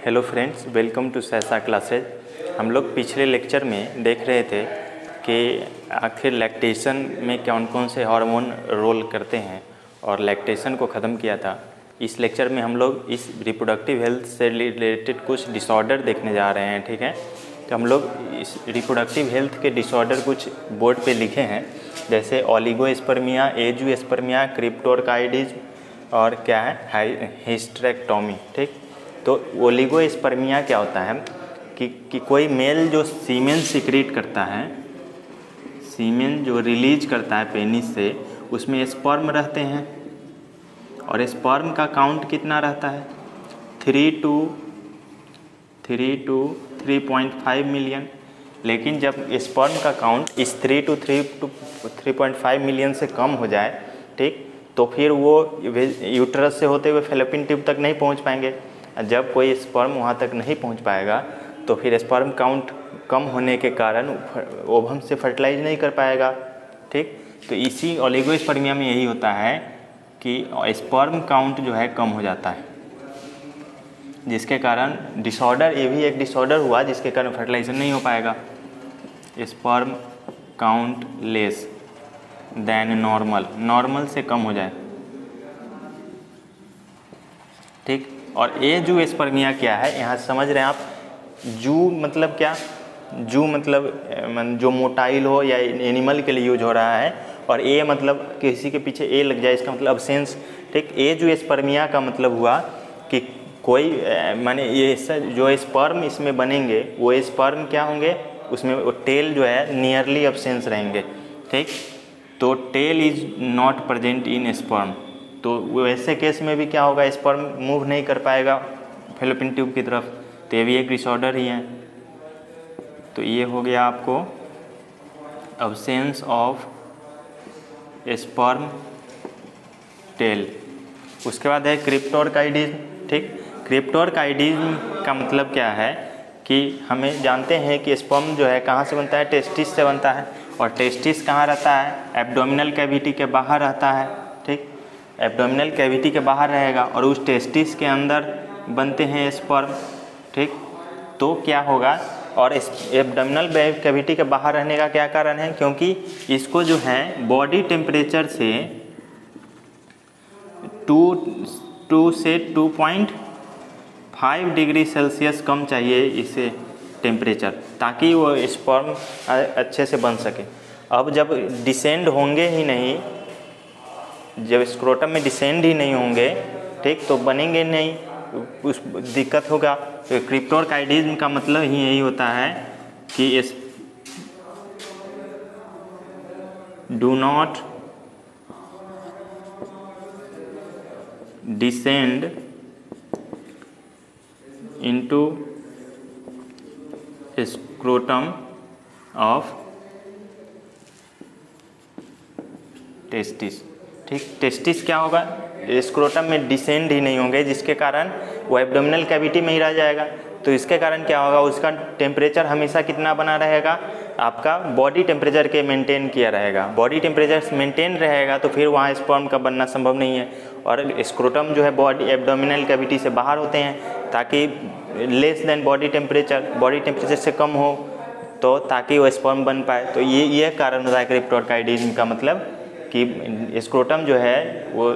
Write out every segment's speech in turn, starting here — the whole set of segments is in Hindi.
हेलो फ्रेंड्स, वेलकम टू सहसा क्लासेज। हम लोग पिछले लेक्चर में देख रहे थे कि आखिर लैक्टेशन में कौन कौन से हार्मोन रोल करते हैं और लैक्टेशन को ख़त्म किया था। इस लेक्चर में हम लोग इस रिप्रोडक्टिव हेल्थ से रिलेटेड कुछ डिसऑर्डर देखने जा रहे हैं। ठीक है, तो हम लोग इस रिप्रोडक्टिव हेल्थ के डिसऑर्डर कुछ बोर्ड पे लिखे हैं, जैसे ओलिगोस्पर्मिया, एजुस्पर्मिया, क्रिप्टोरकाइडिज्म और क्या है हिस्टेरेक्टोमी। ठीक, तो ओलिगोस्पर्मिया क्या होता है कि कोई मेल जो सीमेन सिक्रीट करता है, सीमेन जो रिलीज करता है पेनिस से, उसमें स्पर्म रहते हैं और स्पर्म का काउंट कितना रहता है 3 to 3.5 मिलियन। लेकिन जब स्पर्म का काउंट इस 3 to 3.5 मिलियन से कम हो जाए, ठीक, तो फिर वो यूट्रस से होते हुए फैलोपियन ट्यूब तक नहीं पहुंच पाएंगे। जब कोई स्पर्म वहाँ तक नहीं पहुँच पाएगा तो फिर स्पर्म काउंट कम होने के कारण ओवम से फर्टिलाइज नहीं कर पाएगा। ठीक, तो इसी ओलिगोस्पर्मिया में यही होता है कि स्पर्म काउंट जो है कम हो जाता है, जिसके कारण डिसऑर्डर, ये भी एक डिसऑर्डर हुआ जिसके कारण फर्टिलाइजेशन नहीं हो पाएगा। Sperm count less than normal से कम हो जाए। ठीक, और एजुस्पर्मिया क्या है, यहाँ समझ रहे हैं आप। जू मतलब क्या, जू मतलब जो मोटाइल हो या एनिमल के लिए यूज हो रहा है, और ए मतलब किसी के पीछे ए लग जाए, इसका मतलब अब्सेंस। ठीक, एजुस्पर्मिया का मतलब हुआ कि कोई माने ये जो स्पर्म इसमें बनेंगे वो स्पर्म क्या होंगे, उसमें वो टेल जो है नियरली अब्सेंस रहेंगे। ठीक, तो tail is not present in sperm, तो वैसे केस में भी क्या होगा, स्पर्म मूव नहीं कर पाएगा फैलोपियन ट्यूब की तरफ, तो ये भी एक डिसऑर्डर ही है। तो ये हो गया आपको अब्सेंस ऑफ स्पर्म टेल। उसके बाद है क्रिप्टोरकाइडिज्म। ठीक, क्रिप्टोरकाइडिज्म का मतलब क्या है कि हमें जानते हैं कि स्पर्म जो है कहाँ से बनता है, टेस्टिस से बनता है, और टेस्टिस कहाँ रहता है, एब्डोमिनल कैविटी के बाहर रहता है। ठीक, एब्डोमिनल कैविटी के बाहर रहेगा और उस टेस्टिस के अंदर बनते हैं स्पर्म। ठीक, तो क्या होगा, और एब्डोमिनल कैविटी के बाहर रहने का क्या कारण है, क्योंकि इसको जो है बॉडी टेम्परेचर से 2 से 2.5 डिग्री सेल्सियस कम चाहिए इसे टेम्परेचर, ताकि वो स्पर्म अच्छे से बन सके। अब जब डिसेंड होंगे ही नहीं, जब स्क्रोटम में डिसेंड ही नहीं होंगे, ठीक, तो बनेंगे नहीं, उस दिक्कत होगा। तो क्रिप्टोरकाइडिज्म का मतलब ही यही होता है कि इस do not descend into scrotum of testis. ठीक, टेस्टिस क्या होगा, स्क्रोटम में डिसेंड ही नहीं होंगे, जिसके कारण वो एब्डोमिनल कैविटी में ही रह जाएगा। तो इसके कारण क्या होगा, उसका टेम्परेचर हमेशा कितना बना रहेगा, आपका बॉडी टेम्परेचर के मेंटेन किया रहेगा। बॉडी टेम्परेचर मेंटेन रहेगा तो फिर वहाँ स्पर्म का बनना संभव नहीं है। और स्क्रोटम जो है बॉडी एब्डोमिनल कैविटी से बाहर होते हैं, ताकि लेस देन बॉडी टेम्परेचर से कम हो, तो ताकि वो स्पर्म बन पाए। तो ये कारण होता है क्रिप्टोरकाइडिज्म का मतलब कि स्क्रोटम जो है वो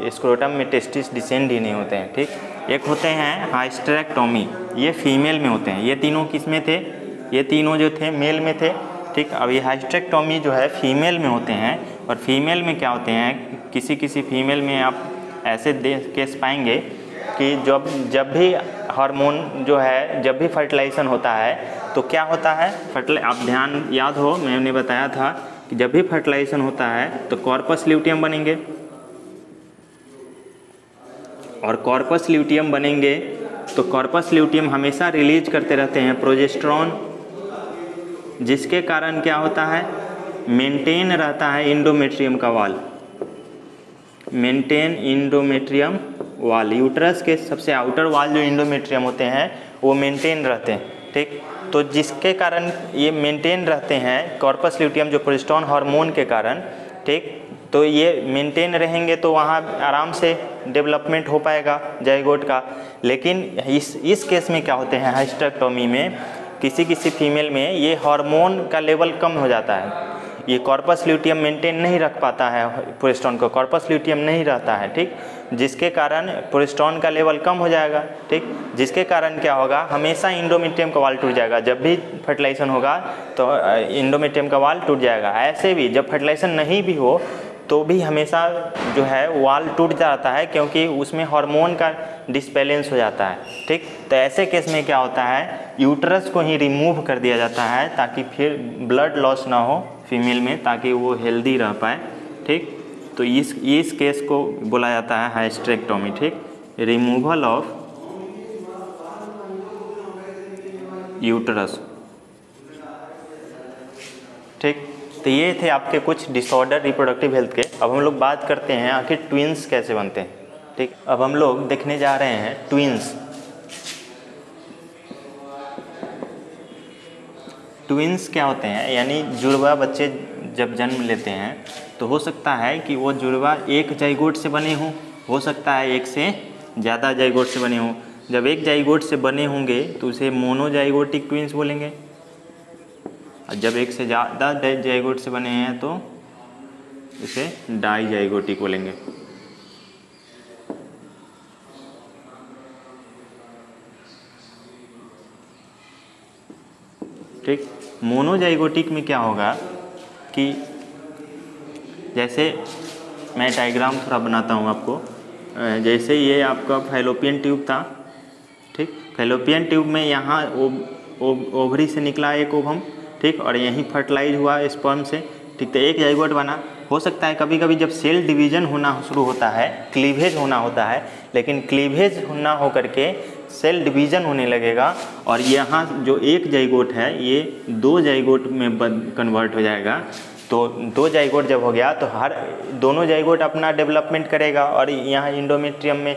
स्क्रोटम में टेस्टिस डिसेंड ही नहीं होते हैं। ठीक, एक होते हैं हिस्टेरेक्टोमी, ये फीमेल में होते हैं। ये तीनों किस में थे, ये तीनों जो थे मेल में थे। ठीक, अब ये हिस्टेरेक्टोमी जो है फीमेल में होते हैं, और फीमेल में क्या होते हैं, किसी फीमेल में आप ऐसे केस पाएंगे कि जब भी हार्मोन जो है, जब भी फर्टिलाइजेशन होता है तो क्या होता है, आप ध्यान याद हो मैंने बताया था कि जब भी फर्टिलाइजेशन होता है तो कॉर्पस ल्यूटियम बनेंगे, और कॉर्पस ल्यूटियम बनेंगे तो कॉर्पस ल्यूटियम हमेशा रिलीज करते रहते हैं प्रोजेस्टेरॉन, जिसके कारण क्या होता है, मेंटेन रहता है इंडोमेट्रियम का वाल, मेंटेन इंडोमेट्रियम वाल। यूट्रस के सबसे आउटर वाल जो इंडोमेट्रियम होते हैं वो मेंटेन रहते हैं। ठीक, तो जिसके कारण ये मेंटेन रहते हैं कॉर्पस ल्यूटियम जो प्रोजेस्टेरॉन हार्मोन के कारण। ठीक, तो ये मेंटेन रहेंगे तो वहाँ आराम से डेवलपमेंट हो पाएगा जाइगोट का। लेकिन इस केस में क्या होते हैं, हाइस्टेरेक्टोमी में किसी फीमेल में ये हार्मोन का लेवल कम हो जाता है, ये कॉर्पस ल्यूटियम मेंटेन नहीं रख पाता है, प्रोजेस्टेरोन को कॉर्पस ल्यूटियम नहीं रहता है, ठीक, जिसके कारण प्रोजेस्टेरोन का लेवल कम हो जाएगा, ठीक, जिसके कारण क्या होगा, हमेशा इंडोमेट्रियम का वाल टूट जाएगा। जब भी फर्टिलाइजेशन होगा तो इंडोमेट्रियम का वाल टूट जाएगा। ऐसे भी जब फर्टिलाइजेशन नहीं भी हो तो भी हमेशा जो है वाल टूट जाता है, क्योंकि उसमें हार्मोन का डिसबैलेंस हो जाता है, ठीक। तो ऐसे केस में क्या होता है, यूट्रस को ही रिमूव कर दिया जाता है ताकि फिर ब्लड लॉस ना हो फीमेल में, ताकि वो हेल्दी रह पाए, ठीक। तो इस केस को बोला जाता है हाइस्टेरेक्टोमी, ठीक, रिमूवल ऑफ यूट्रस, ठीक। तो ये थे आपके कुछ डिसऑर्डर रिप्रोडक्टिव हेल्थ के। अब हम लोग बात करते हैं आखिर ट्विंस कैसे बनते हैं, ठीक। अब हम लोग देखने जा रहे हैं ट्विंस। ट्विंस क्या होते हैं, यानी जुड़वा बच्चे जब जन्म लेते हैं तो हो सकता है कि वो जुड़वा एक जाइगोट से बने हों, हो सकता है एक से ज़्यादा जाइगोट से बने हों। जब एक जाइगोट से बने होंगे तो उसे मोनोजाइगोटिक ट्विंस बोलेंगे, और जब एक से ज़्यादा जाइगोट से बने हैं तो इसे डाइजाइगोटिक बोलेंगे, ठीक। मोनोजाइगोटिक में क्या होगा कि जैसे मैं डायग्राम थोड़ा बनाता हूँ आपको। जैसे ये आपका फैलोपियन ट्यूब था, ठीक, फैलोपियन ट्यूब में यहाँ ओवरी से निकला एक ओवम, ठीक, और यहीं फर्टिलाइज हुआ स्पर्म से, ठीक। तो एक जाइगोट बना। हो सकता है कभी कभी जब सेल डिवीज़न होना शुरू होता है, क्लीवेज होना होता है, लेकिन क्लीवेज ना हो करके सेल डिवीज़न होने लगेगा और यहाँ जो एक जाइगोट है ये दो जाइगोट में कन्वर्ट हो जाएगा। तो दो जाइगोट जब हो गया तो हर दोनों जाइगोट अपना डेवलपमेंट करेगा और यहाँ इंडोमेट्रियम में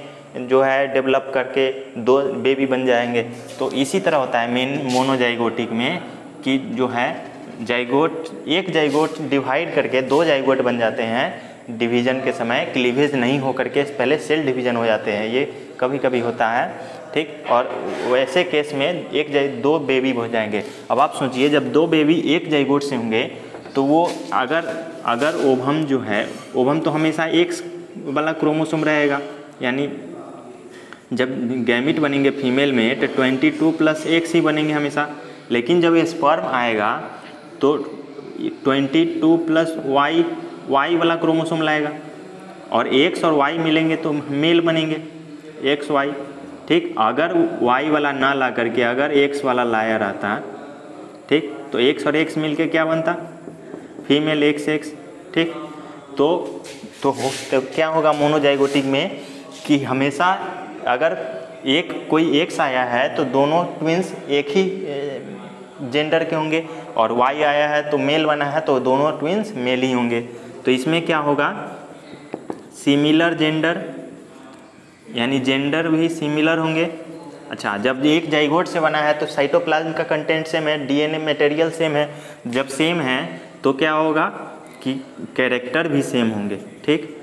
जो है डेवलप करके दो बेबी बन जाएंगे। तो इसी तरह होता है मेन मोनोजाइगोटिक में कि जो है जाइगोट, एक जाइगोट डिवाइड करके दो जाइगोट बन जाते हैं डिवीज़न के समय, क्लीवेज नहीं हो करके पहले सेल डिवीज़न हो जाते हैं, ये कभी कभी होता है, ठीक। और वैसे केस में दो बेबी हो जाएंगे। अब आप सोचिए जब दो बेबी एक जाइगोट से होंगे तो वो अगर ओवम जो है, ओवम तो हमेशा एक वाला क्रोमोसोम रहेगा, यानी जब गैमिट बनेंगे फीमेल में तो 22+X ही बनेंगे हमेशा। लेकिन जब ये स्पर्म आएगा तो 22+Y वाला क्रोमोसोम लाएगा और X और Y मिलेंगे तो मेल बनेंगे XY, ठीक। अगर Y वाला ना ला करके अगर X वाला लाया रहता, ठीक, तो X और X मिलके क्या बनता, फीमेल XX, ठीक। तो क्या होगा मोनोजाइगोटिक में कि हमेशा अगर कोई X आया है तो दोनों ट्विंस एक ही जेंडर के होंगे और Y आया है तो मेल बना है तो दोनों ट्विंस मेल ही होंगे। तो इसमें क्या होगा, सिमिलर जेंडर, यानी जेंडर भी सिमिलर होंगे। अच्छा, जब एक जाइगोट से बना है तो साइटोप्लाज्म का कंटेंट सेम है, DNA मटेरियल सेम है। जब सेम है तो क्या होगा कि कैरेक्टर भी सेम होंगे, ठीक,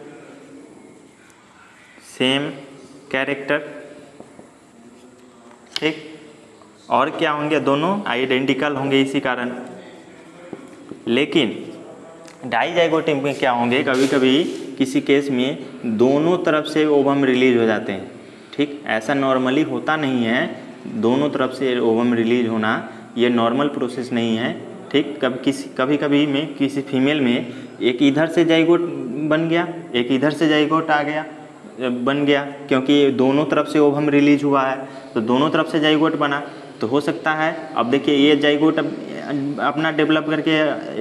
सेम कैरेक्टर, ठीक। और क्या होंगे, दोनों आइडेंटिकल होंगे इसी कारण। लेकिन डाइजाइगोटिक में क्या होंगे, कभी कभी किसी केस में दोनों तरफ से ओवम रिलीज हो जाते हैं, ठीक। ऐसा नॉर्मली होता नहीं है, दोनों तरफ से ओवम रिलीज होना ये नॉर्मल प्रोसेस नहीं है, ठीक। कभी कभी में किसी फीमेल में एक इधर से जाइगोट बन गया, एक इधर से जाइगोट आ गया बन गया, क्योंकि दोनों तरफ से ओवम रिलीज हुआ है तो दोनों तरफ से जाइगोट बना। तो हो सकता है, अब देखिए ये जाइगोट अपना डेवलप करके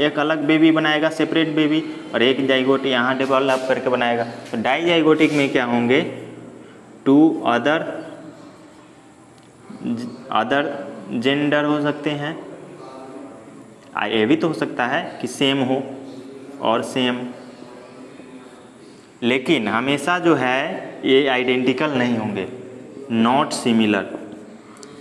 एक अलग बेबी बनाएगा, सेपरेट बेबी, और एक जाइगोट यहाँ डेवलप करके बनाएगा। तो डाइजाइगोटिक में क्या होंगे, टू अदर जेंडर हो सकते हैं। ये भी तो हो सकता है कि सेम हो और सेम, लेकिन हमेशा जो है ये आइडेंटिकल नहीं होंगे, नॉट सिमिलर,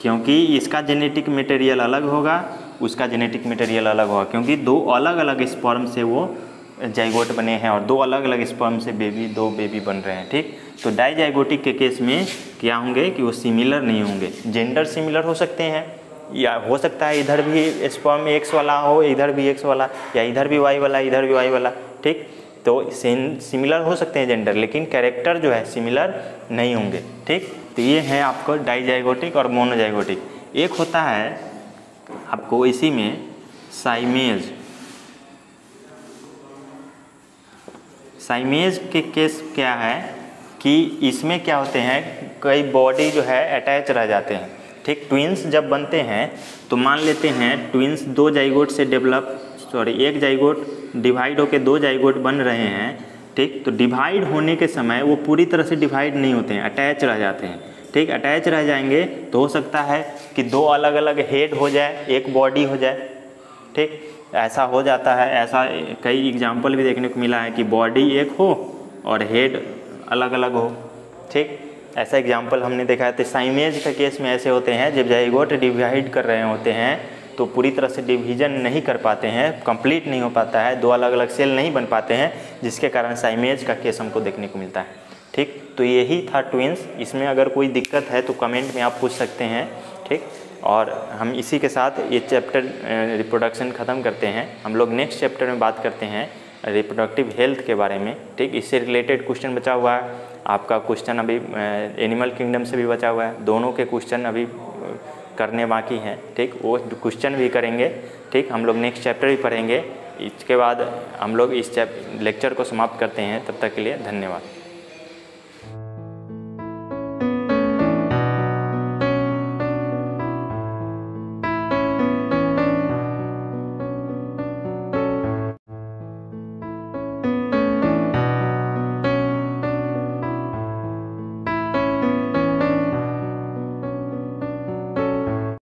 क्योंकि इसका जेनेटिक मटेरियल अलग होगा, उसका जेनेटिक मटेरियल अलग होगा, क्योंकि दो अलग अलग स्पर्म से वो जाइगोट बने हैं और 2 अलग अलग स्पर्म से दो बेबी बन रहे हैं, ठीक। तो डाइजाइगोटिक के केस में क्या होंगे कि वो सिमिलर नहीं होंगे। जेंडर सिमिलर हो सकते हैं, या हो सकता है इधर भी स्पर्म एक्स वाला हो, इधर भी एक्स वाला, या इधर भी वाई वाला, इधर भी वाई वाला, ठीक। तो सिमिलर हो सकते हैं जेंडर, लेकिन कैरेक्टर जो है सिमिलर नहीं होंगे, ठीक। तो ये है आपको डाइजाइगोटिक और मोनोजाइगोटिक। एक होता है आपको इसी में साइमेज। साइमेज के केस क्या है कि इसमें क्या होते हैं, कई बॉडी जो है अटैच रह जाते हैं, ठीक। ट्विंस जब बनते हैं तो मान लेते हैं ट्विंस 2 जाइगोट से एक जाइगोट डिवाइड होकर 2 जाइगोट बन रहे हैं, ठीक। तो डिवाइड होने के समय वो पूरी तरह से डिवाइड नहीं होते हैं, अटैच रह जाते हैं, ठीक। अटैच रह जाएंगे तो हो सकता है कि 2 अलग अलग हेड हो जाए, एक बॉडी हो जाए, ठीक। ऐसा हो जाता है। ऐसा कई एग्जाम्पल भी देखने को मिला है कि बॉडी एक हो और हेड अलग अलग हो, ठीक। ऐसा एग्जाम्पल हमने देखा है। तो साइमेज के केस में ऐसे होते हैं, जब जाइगोट डिवाइड कर रहे होते हैं तो पूरी तरह से डिवीजन नहीं कर पाते हैं, कंप्लीट नहीं हो पाता है, 2 अलग अलग सेल नहीं बन पाते हैं, जिसके कारण साइमेज का केस हमको देखने को मिलता है, ठीक। तो यही था ट्विंस। इसमें अगर कोई दिक्कत है तो कमेंट में आप पूछ सकते हैं, ठीक। और हम इसी के साथ ये चैप्टर रिप्रोडक्शन ख़त्म करते हैं। हम लोग नेक्स्ट चैप्टर में बात करते हैं रिप्रोडक्टिव हेल्थ के बारे में, ठीक। इससे रिलेटेड क्वेश्चन बचा हुआ है आपका। क्वेश्चन अभी एनिमल किंगडम से भी बचा हुआ है, दोनों के क्वेश्चन अभी करने बाकी हैं, ठीक। वो क्वेश्चन भी करेंगे, ठीक। हम लोग नेक्स्ट चैप्टर भी पढ़ेंगे। इसके बाद हम लोग इस लेक्चर को समाप्त करते हैं। तब तक के लिए धन्यवाद।